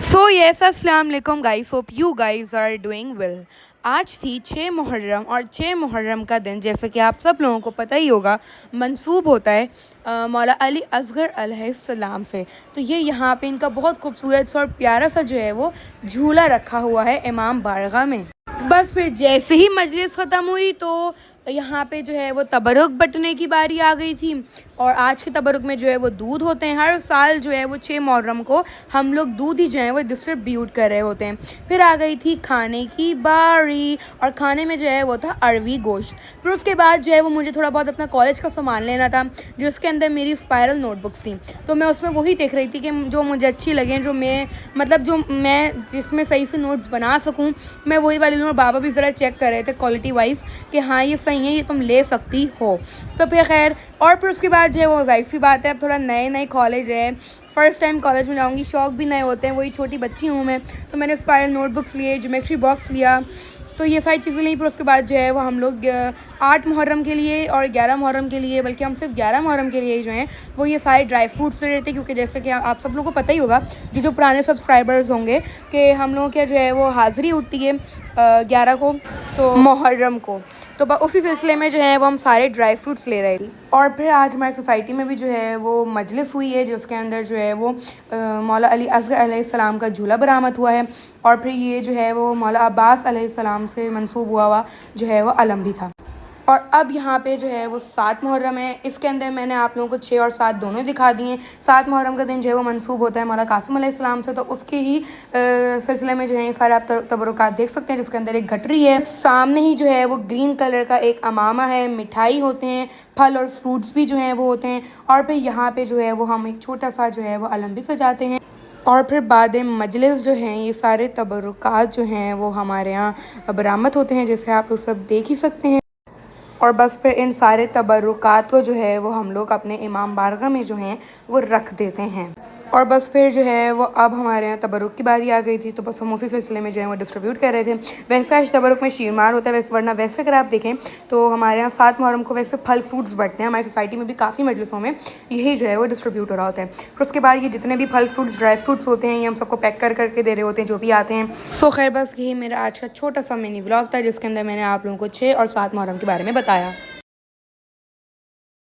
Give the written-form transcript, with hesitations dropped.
सो yes अस्सलाम वालेकुम guys, hope you guys are doing well. आज थी 6 मुहर्रम और 6 मुहर्रम का दिन जैसे कि आप सब लोगों को पता ही होगा मंसूब होता है मौला अली असगर अलैहिस्सलाम से। तो ये यहाँ पे इनका बहुत खूबसूरत सा और प्यारा सा जो है वो झूला रखा हुआ है इमाम बारगाह में। बस फिर जैसे ही मजलिस ख़त्म हुई तो यहाँ पे जो है वो तबरुक बटने की बारी आ गई थी। और आज के तबरुक में जो है वो दूध होते हैं। हर साल जो है वो 6 मुहर्रम को हम लोग दूध ही जो है वो डिस्ट्रीब्यूट कर रहे होते हैं। फिर आ गई थी खाने की बारी और खाने में जो है वो था अरवी गोश्त। फिर उसके बाद जो है वो मुझे थोड़ा बहुत अपना कॉलेज का सामान लेना था, जिसके अंदर मेरी स्पायरल नोटबुक्स थी। तो मैं उसमें वही देख रही थी कि जो मुझे अच्छी लगें, जो मैं जिसमें सही से नोट्स बना सकूँ, मैं वही वाली नोट। बाबा भी ज़रा चेक कर रहे थे क्वालिटी वाइज कि हाँ ये सही है, ये तुम ले सकती हो। तो फिर खैर, और फिर उसके बाद जो है वो ज़ाहिर सी बात है, अब थोड़ा नए कॉलेज है, फ़र्स्ट टाइम कॉलेज में जाऊँगी, शौक़ भी नए होते हैं, वही छोटी बच्ची हूँ मैं। तो मैंने स्पायरल नोटबुक्स लिए, ज्योमेट्री बॉक्स लिया, तो ये सारी चीज़ें ली। फिर उसके बाद जो है वो हम लोग 8 मुहर्रम के लिए और 11 मुहर्रम के लिए, बल्कि हम सिर्फ 11 मुहर्रम के लिए जो हैं वो ये सारे ड्राई फ्रूट्स ले रहे थे। क्योंकि जैसे कि आप सब लोगों को पता ही होगा, जो पुराने सब्सक्राइबर्स होंगे, कि हम लोगों के जो है वो हाज़िरी उठती है 11 को, तो मुहर्रम को। तो उसी सिलसिले में जो है वो हम सारे ड्राई फ्रूट्स ले रहे थे। और फिर आज हमारी सोसाइटी में भी जो है वो मजलिस हुई है, जिसके अंदर जो है वो मौला अली असगर अलैहिस्सलाम का झूला बरामद हुआ है। और फिर ये जो है वो मौला अब्बास अलैहिस्सलाम से मंसूब हुआ जो है वो अलम भी था। और अब यहाँ पे जो है वो 7 मुहर्रम है। इसके अंदर मैंने आप लोगों को 6 और 7 दोनों दिखा दिए। 7 मुहर्रम का दिन जो है वो मंसूब होता है मौला कासिम अलैहिस्सलाम से, तो उसके ही सिलसिले में जो है ये सारे आप तबरुकात देख सकते हैं, जिसके अंदर एक गटरी है, सामने ही जो है वो ग्रीन कलर का एक अमामा है, मिठाई होते हैं, फल और फ्रूट्स भी जो हैं वो होते हैं। और फिर यहाँ पे जो है वो हम एक छोटा सा जो है वो अलम भी सजाते हैं। और फिर बाद मजलिस जो हैं ये सारे तबरुकात जो हैं वो हमारे यहाँ बरामद होते हैं, जैसे आप लोग सब देख ही सकते हैं। और बस फिर इन सारे तबरुकात को जो है वो हम लोग अपने इमाम बारगाह में जो हैं वो रख देते हैं। और बस फिर जो है वो अब हमारे यहाँ तबरुक की बारी आ गई थी, तो बस हम उसी सिलसिले में जो है वो डिस्ट्रीब्यूट कर रहे थे। वैसे आज तबरुक में शीरमार होता है, वरना वैसे अगर आप देखें तो हमारे यहाँ 7 मुहर्रम को वैसे फल फ्रूट्स बंटते हैं। हमारी सोसाइटी में भी काफ़ी मजलिसों में यही जो है वो डिस्ट्रीब्यूट हो रहा होता है। फिर उसके बाद ये जितने भी फल फ्रूट्स ड्राई फ्रूट्स होते हैं ये हम सबको पैक करके दे रहे होते हैं जो भी आते हैं। सो खैर, बस यही मेरा आज का छोटा सा मिनी व्लॉग था, जिसके अंदर मैंने आप लोगों को 6 और 7 मुहर्रम के बारे में बताया।